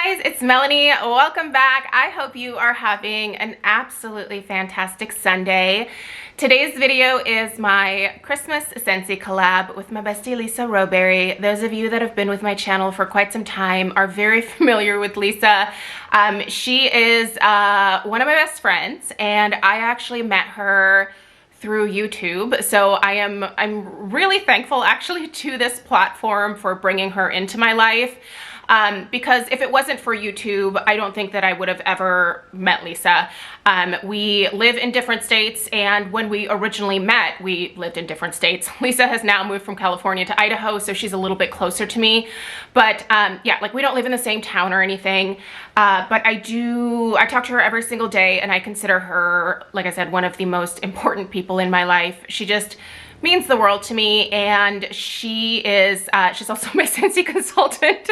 Guys, it's Melanie. Welcome back. I hope you are having an absolutely fantastic Sunday. Today's video is my Christmas Scentsy collab with my bestie Lisa Rowberry. Those of you that have been with my channel for quite some time are very familiar with Lisa. She is one of my best friends, and I actually met her through YouTube. So I'm really thankful actually to this platform for bringing her into my life. Because if it wasn't for YouTube, I don't think that I would have ever met Lisa. We live in different states, and when we originally met, we lived in different states. Lisa has now moved from California to Idaho, so she's a little bit closer to me. But yeah, like we don't live in the same town or anything. But I talk to her every single day, and I consider her, like I said, one of the most important people in my life. She just means the world to me, and she is she's also my Scentsy consultant.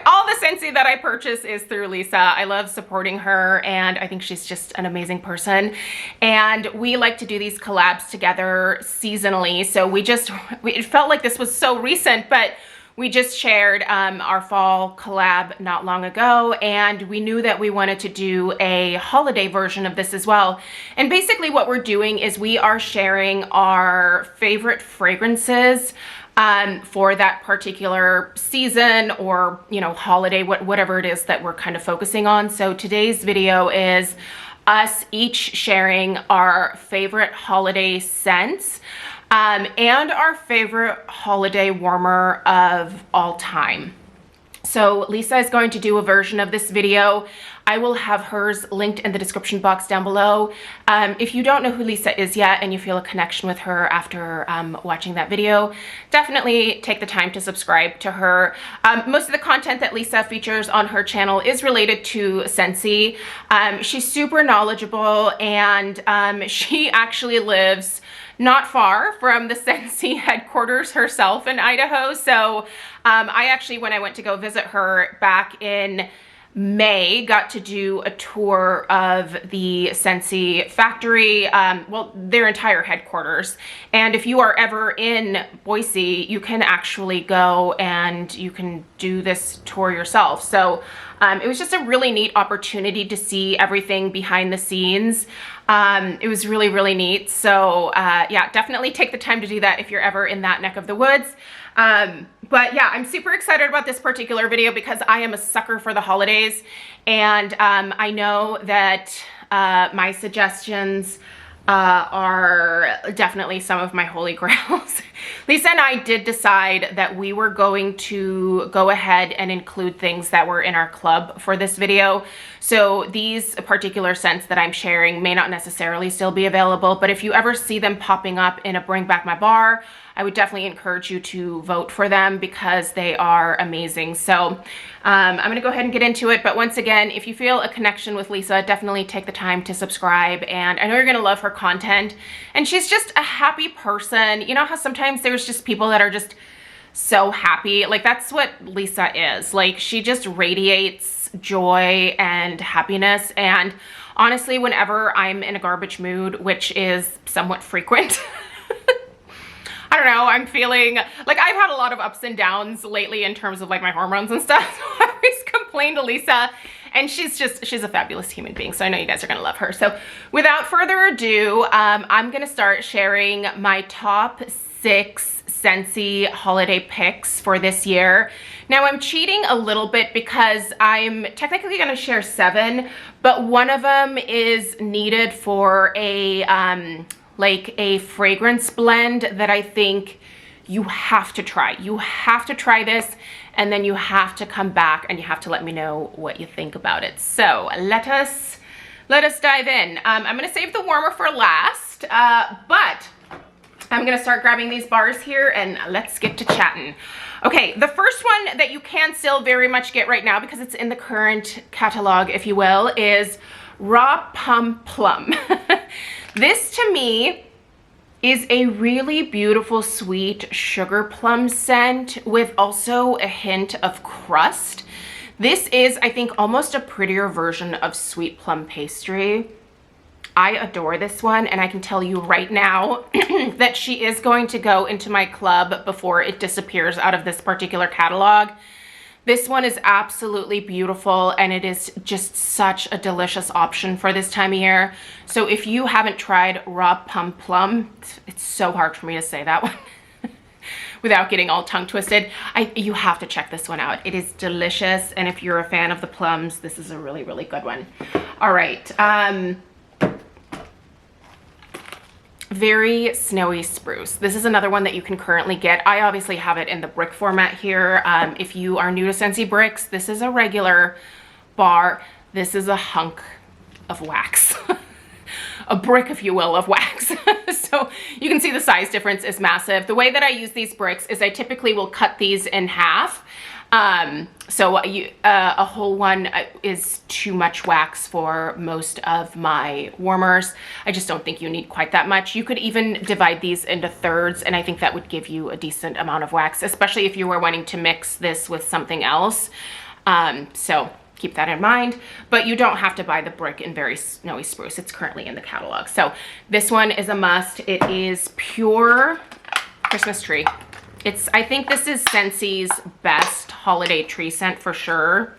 All the Scentsy that I purchase is through Lisa. I love supporting her, and I think she's just an amazing person. And we like to do these collabs together seasonally, so it felt like this was so recent, but we just shared our fall collab not long ago, and we knew that we wanted to do a holiday version of this as well. And basically what we're doing is we are sharing our favorite fragrances for that particular season or, you know, holiday, whatever it is that we're kind of focusing on. So today's video is us each sharing our favorite holiday scents. And our favorite holiday warmer of all time. So Lisa is going to do a version of this video. I will have hers linked in the description box down below. If you don't know who Lisa is yet and you feel a connection with her after watching that video, definitely take the time to subscribe to her. Most of the content that Lisa features on her channel is related to Scentsy. She's super knowledgeable, and she actually lives not far from the Scentsy headquarters herself in Idaho. So I actually, when I went to go visit her back in May, got to do a tour of the Scentsy factory, well, their entire headquarters. And if you are ever in Boise, you can actually go and you can do this tour yourself. So it was just a really neat opportunity to see everything behind the scenes. It was really, really neat. So yeah, definitely take the time to do that if you're ever in that neck of the woods. But yeah, I'm super excited about this particular video because I am a sucker for the holidays, and I know that my suggestions are definitely some of my holy grails. Lisa and I did decide that we were going to go ahead and include things that were in our club for this video. So these particular scents that I'm sharing may not necessarily still be available, but if you ever see them popping up in a Bring Back My Bar, I would definitely encourage you to vote for them because they are amazing. So I'm gonna go ahead and get into it. But once again, if you feel a connection with Lisa, definitely take the time to subscribe. And I know you're gonna love her content. And she's just a happy person. You know how sometimes there's just people that are just so happy? Like, that's what Lisa is. Like, she just radiates joy and happiness. And honestly, whenever I'm in a garbage mood, which is somewhat frequent, I don't know, I'm feeling like I've had a lot of ups and downs lately in terms of like my hormones and stuff. So I always complain to Lisa, and she's a fabulous human being. So I know you guys are gonna love her. So without further ado, I'm gonna start sharing my top 6 Scentsy holiday picks for this year. Now I'm cheating a little bit because I'm technically gonna share 7, but one of them is needed for a like a fragrance blend that I think you have to try. You have to try this, and then you have to come back and you have to let me know what you think about it. So let us dive in. I'm gonna save the warmer for last, but I'm gonna start grabbing these bars here and let's get to chatting. Okay, the first one that you can still very much get right now because it's in the current catalog, if you will, is Raw Plum. This to me is a really beautiful, sweet sugar plum scent with also a hint of crust. This is, I think, almost a prettier version of sweet plum pastry. I adore this one, and I can tell you right now that she is going to go into my club before it disappears out of this particular catalog. This one is absolutely beautiful, and it is just such a delicious option for this time of year. So if you haven't tried raw plum, it's so hard for me to say that one without getting all tongue twisted. You have to check this one out. It is delicious, and if you're a fan of the plums, this is a really, really good one. All right. Very Snowy Spruce. This is another one that you can currently get. I obviously have it in the brick format here. If you are new to Scentsy bricks, this is a regular bar. This is a hunk of wax. A brick, if you will, of wax. So you can see the size difference is massive. The way that I use these bricks is I typically will cut these in half. So a whole one is too much wax for most of my warmers. I just don't think you need quite that much. You could even divide these into thirds, and I think that would give you a decent amount of wax, especially if you were wanting to mix this with something else. So keep that in mind, but you don't have to buy the brick in Very Snowy Spruce. It's currently in the catalog. So this one is a must. It is pure Christmas tree. I think this is Scentsy's best holiday tree scent for sure.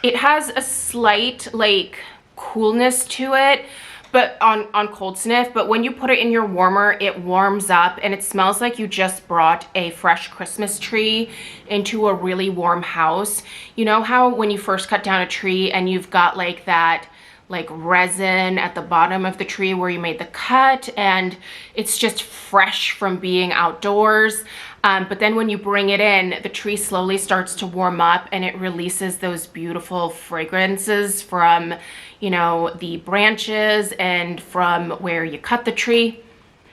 It has a slight like coolness to it, but on cold sniff, but when you put it in your warmer, it warms up and it smells like you just brought a fresh Christmas tree into a really warm house. You know how when you first cut down a tree and you've got like that like resin at the bottom of the tree where you made the cut, and it's just fresh from being outdoors. But then when you bring it in, the tree slowly starts to warm up and it releases those beautiful fragrances from, you know, the branches and from where you cut the tree.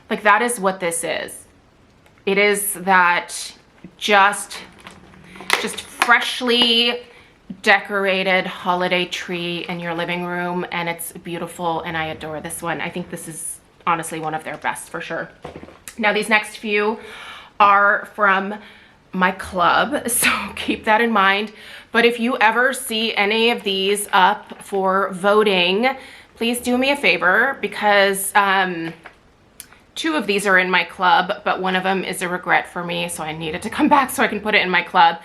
Like, that is what this is. It is that just freshly decorated holiday tree in your living room, and it's beautiful, and I adore this one. I think this is honestly one of their best for sure. Now these next few are from my club, so keep that in mind. But if you ever see any of these up for voting, please do me a favor, because two of these are in my club, but one of them is a regret for me, so I needed to come back so I can put it in my club.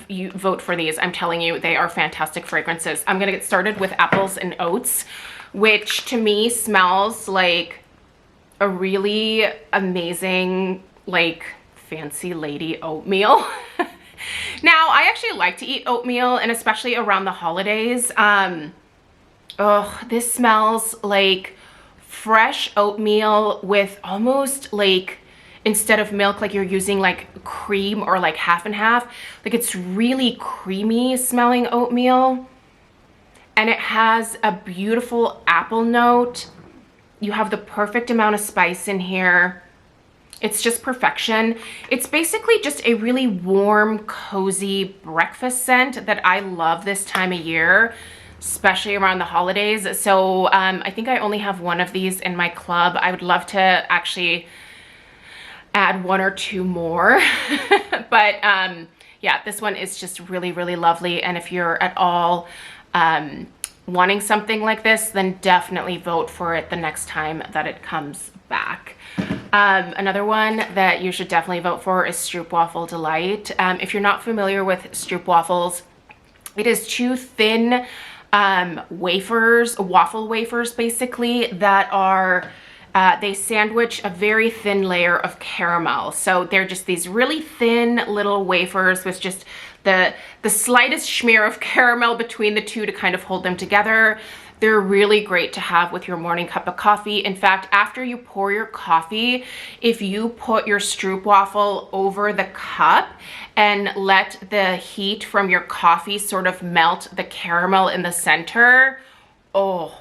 You vote for these. I'm telling you, they are fantastic fragrances. I'm gonna get started with Apples and Oats, which to me smells like a really amazing, like, fancy lady oatmeal. Now, I actually like to eat oatmeal, and especially around the holidays. Oh, this smells like fresh oatmeal with almost like, instead of milk, like you're using like cream or like half and half. Like, it's really creamy smelling oatmeal. And it has a beautiful apple note. You have the perfect amount of spice in here. It's just perfection. It's basically just a really warm, cozy breakfast scent that I love this time of year, especially around the holidays. So I think I only have one of these in my club. I would love to actually add one or two more. But yeah, this one is just really, really lovely. And if you're at all wanting something like this, then definitely vote for it the next time that it comes back. Another one that you should definitely vote for is Stroopwafel Delight. If you're not familiar with Stroopwafels, it is two thin waffle wafers basically, that are they sandwich a very thin layer of caramel. So they're just these really thin little wafers with just the slightest smear of caramel between the two to kind of hold them together. They're really great to have with your morning cup of coffee. In fact, after you pour your coffee, if you put your Stroopwafel over the cup and let the heat from your coffee sort of melt the caramel in the center, oh,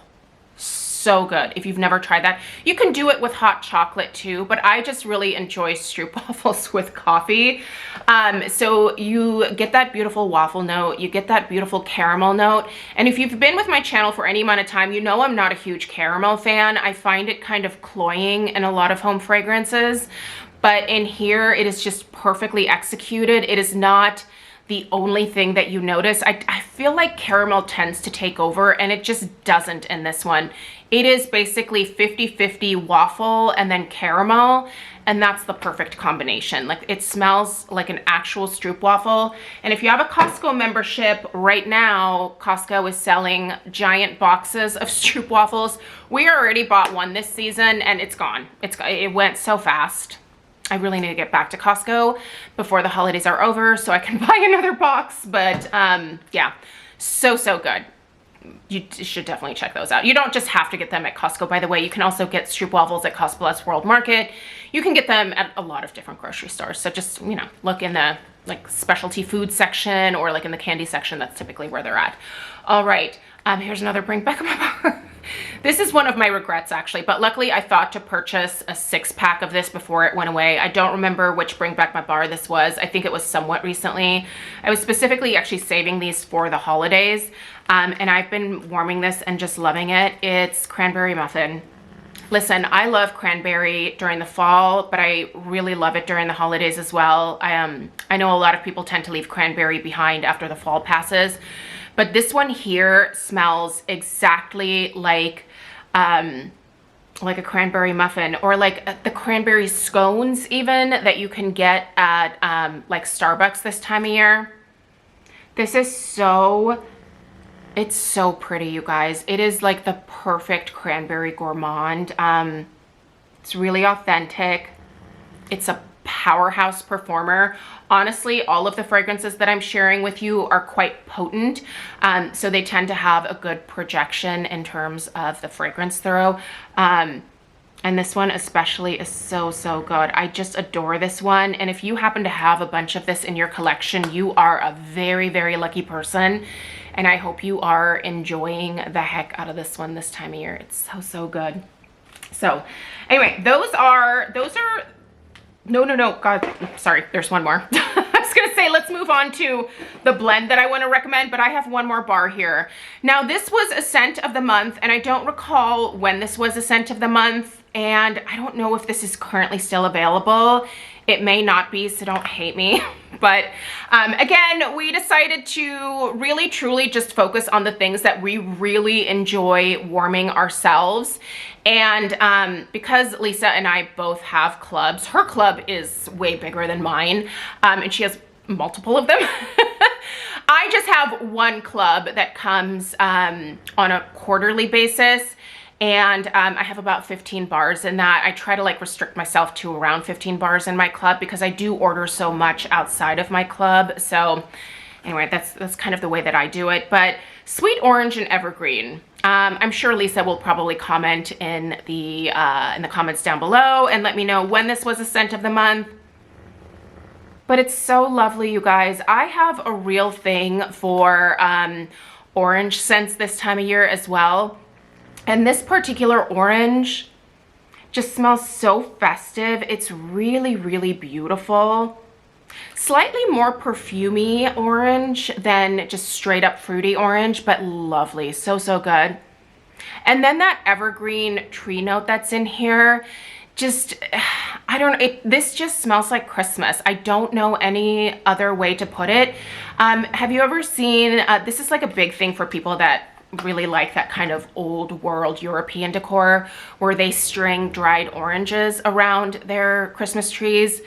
so good. If you've never tried that, you can do it with hot chocolate too, but I just really enjoy Stroopwafels with coffee. So you get that beautiful waffle note, you get that beautiful caramel note. And if you've been with my channel for any amount of time, you know I'm not a huge caramel fan. I find it kind of cloying in a lot of home fragrances, but in here it is just perfectly executed. It is not the only thing that you notice. I feel like caramel tends to take over, and it just doesn't in this one. It is basically 50-50 waffle and then caramel, and that's the perfect combination. Like, it smells like an actual stroopwafel. And if you have a Costco membership right now, Costco is selling giant boxes of stroopwafels. We already bought one this season and it's gone. It went so fast. I really need to get back to Costco before the holidays are over so I can buy another box. But yeah, so good. You should definitely check those out. You don't just have to get them at Costco, by the way. You can also get stroopwafels at Cost Plus World Market. You can get them at a lot of different grocery stores. So just, you know, look in the like specialty food section or like in the candy section. That's typically where they're at. All right, here's another bring back my bar. This is one of my regrets, actually, but luckily I thought to purchase a 6-pack of this before it went away. I don't remember which bring back my bar this was. I think it was somewhat recently. I was specifically actually saving these for the holidays, and I've been warming this and just loving it. It's cranberry muffin. Listen, I love cranberry during the fall, but I really love it during the holidays as well. I know a lot of people tend to leave cranberry behind after the fall passes, but this one here smells exactly like a cranberry muffin, or like the cranberry scones even that you can get at like Starbucks this time of year. This is it's so pretty, you guys. It is like the perfect cranberry gourmand. It's really authentic. It's a powerhouse performer. Honestly, all of the fragrances that I'm sharing with you are quite potent, so they tend to have a good projection in terms of the fragrance throw. And this one especially is so good. I just adore this one. And if you happen to have a bunch of this in your collection, you are a very lucky person. And I hope you are enjoying the heck out of this one this time of year. It's so good. So anyway, those are, no, God, sorry, there's one more. I was gonna say, let's move on to the blend that I wanna recommend, but I have one more bar here. Now, this was a scent of the month, and I don't recall when this was a scent of the month, and I don't know if this is currently still available. It may not be, so don't hate me. But again, we decided to really truly just focus on the things that we really enjoy warming ourselves. And because Lisa and I both have clubs, her club is way bigger than mine, and she has multiple of them. I just have one club that comes on a quarterly basis. And I have about 15 bars in that. I try to like restrict myself to around 15 bars in my club because I do order so much outside of my club. So anyway, that's kind of the way that I do it. But Sweet Orange and Evergreen. I'm sure Lisa will probably comment in the comments down below and let me know when this was a scent of the month. But it's so lovely, you guys. I have a real thing for orange scents this time of year as well. And this particular orange just smells so festive. It's really beautiful. Slightly more perfumey orange than just straight up fruity orange, but lovely. So good. And then that evergreen tree note that's in here, just, I don't know, this just smells like Christmas. I don't know any other way to put it. Have you ever seen, this is like a big thing for people that really like that kind of old world European decor where they string dried oranges around their Christmas trees.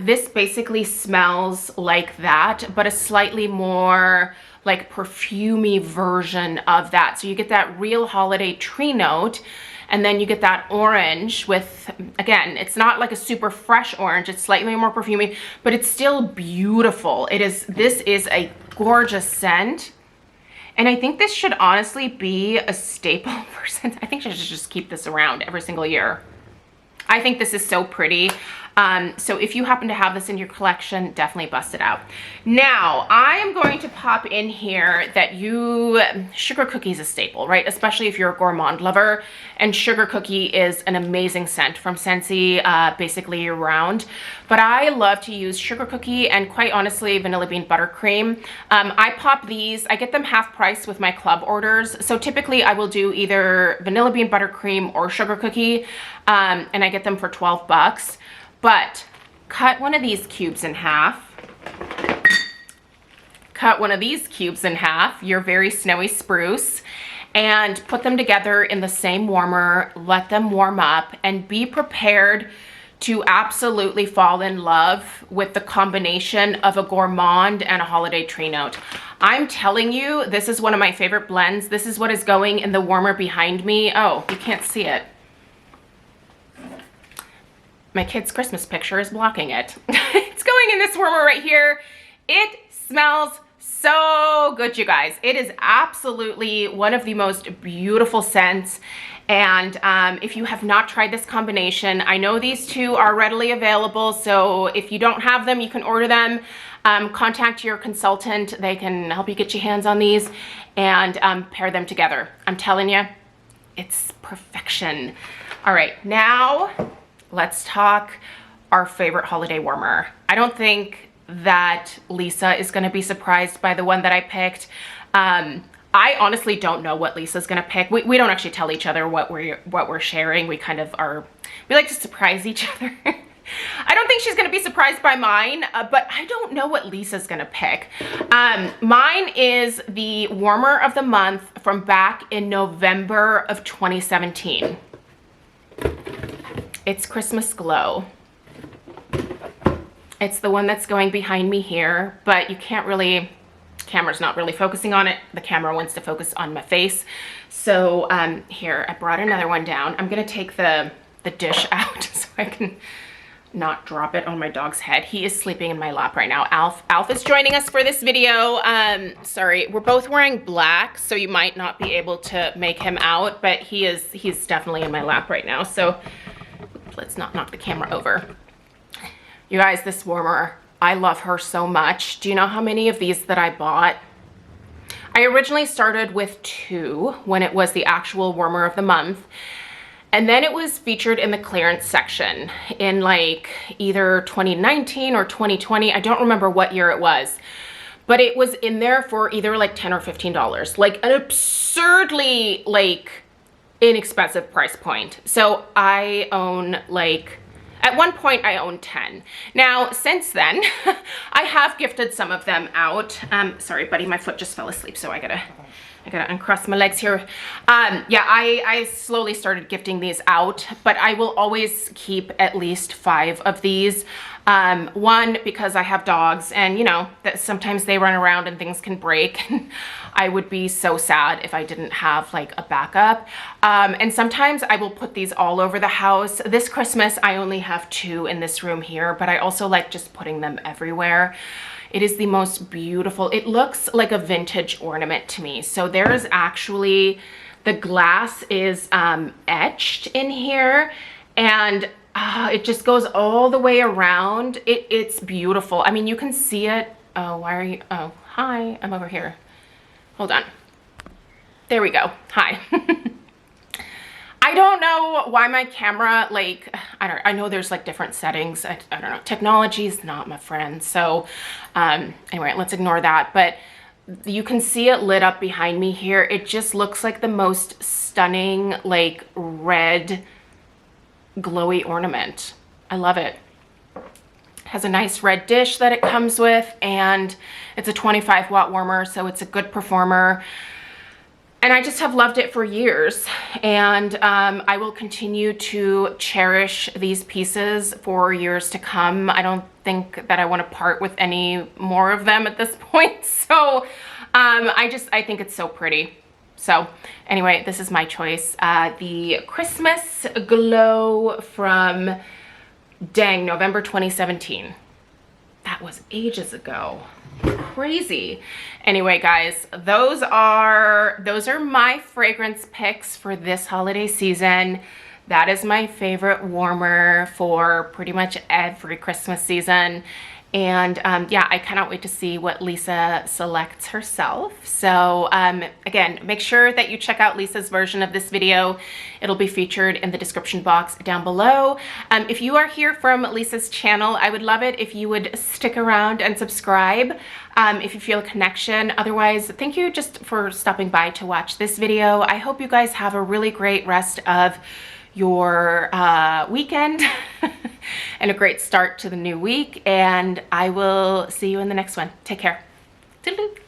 This basically smells like that, but a slightly more like perfumey version of that. So you get that real holiday tree note, and then you get that orange with, again, it's not like a super fresh orange, it's slightly more perfumey, but it's still beautiful. This is a gorgeous scent. And I think this should honestly be a staple for scents. I think I should just keep this around every single year. I think this is so pretty. So if you happen to have this in your collection, definitely bust it out. Now, I am going to pop in here that sugar cookie is a staple, right? Especially if you're a gourmand lover. And sugar cookie is an amazing scent from Scentsy, basically year round. But I love to use sugar cookie and quite honestly, vanilla bean buttercream. I pop these, I get them half price with my club orders. So typically I will do either vanilla bean buttercream or sugar cookie, and I get them for 12 bucks. But cut one of these cubes in half. Cut one of these cubes in half, your very snowy spruce, and put them together in the same warmer, let them warm up, and be prepared to absolutely fall in love with the combination of a gourmand and a holiday tree note. I'm telling you, this is one of my favorite blends. This is what is going in the warmer behind me. Oh, you can't see it. My kid's Christmas picture is blocking it. It's going in this warmer right here. It smells so good, you guys. It is absolutely one of the most beautiful scents. And if you have not tried this combination, I know these two are readily available. So if you don't have them, you can order them. Contact your consultant. They can help you get your hands on these and pair them together. I'm telling you, it's perfection. All right, now let's talk our favorite holiday warmer. I don't think that Lisa is going to be surprised by the one that I picked. I honestly don't know what Lisa's gonna pick. We don't actually tell each other what we're sharing. We kind of we like to surprise each other. I don't think she's gonna be surprised by mine, but I don't know what Lisa's gonna pick. Mine is the warmer of the month from back in November of 2017. It's Christmas Glow. It's the one that's going behind me here, but you can't really, camera's not really focusing on it. The camera wants to focus on my face. So here, I brought another one down. I'm gonna take the dish out so I can not drop it on my dog's head. He is sleeping in my lap right now. Alf is joining us for this video. Sorry, we're both wearing black, so you might not be able to make him out, but he's definitely in my lap right now. So let's not knock the camera over. You guys, this warmer, I love her so much. Do you know how many of these that I bought? I originally started with 2 when it was the actual warmer of the month. And then it was featured in the clearance section in like either 2019 or 2020. I don't remember what year it was, but it was in there for either like $10 or $15, like an absurdly like inexpensive price point. So I own like, at one point I owned 10. Now, since then, I have gifted some of them out. Sorry, buddy, my foot just fell asleep, so I gotta uncross my legs here. Yeah, I slowly started gifting these out, but I will always keep at least 5 of these. One, because I have dogs and you know, that sometimes they run around and things can break. I would be so sad if I didn't have like a backup. And sometimes I will put these all over the house. This Christmas, I only have 2 in this room here, but I also like just putting them everywhere. It is the most beautiful, it looks like a vintage ornament to me. So there is actually, the glass is etched in here, and it just goes all the way around. It's beautiful. I mean, you can see it. Oh, why are you, oh, hi, I'm over here. Hold on. There we go. Hi. I don't know why my camera, like, I know there's like different settings. I don't know. Technology is not my friend. So anyway, let's ignore that. But you can see it lit up behind me here. It just looks like the most stunning, like red, glowy ornament. I love it. Has a nice red dish that it comes with, and it's a 25 watt warmer, so it's a good performer. And I just have loved it for years, and I will continue to cherish these pieces for years to come. I don't think that I want to part with any more of them at this point, so I think it's so pretty. So anyway, this is my choice. The Christmas Glow from, dang, November 2017. That was ages ago. Crazy. Anyway, guys, those are my fragrance picks for this holiday season. That is my favorite warmer for pretty much every Christmas season. And yeah, I cannot wait to see what Lisa selects herself. So again, make sure that you check out Lisa's version of this video. It'll be featured in the description box down below. If you are here from Lisa's channel, I would love it if you would stick around and subscribe if you feel a connection. Otherwise, thank you just for stopping by to watch this video. I hope you guys have a really great rest of your weekend and a great start to the new week, and I will see you in the next one. Take care. Toodaloo.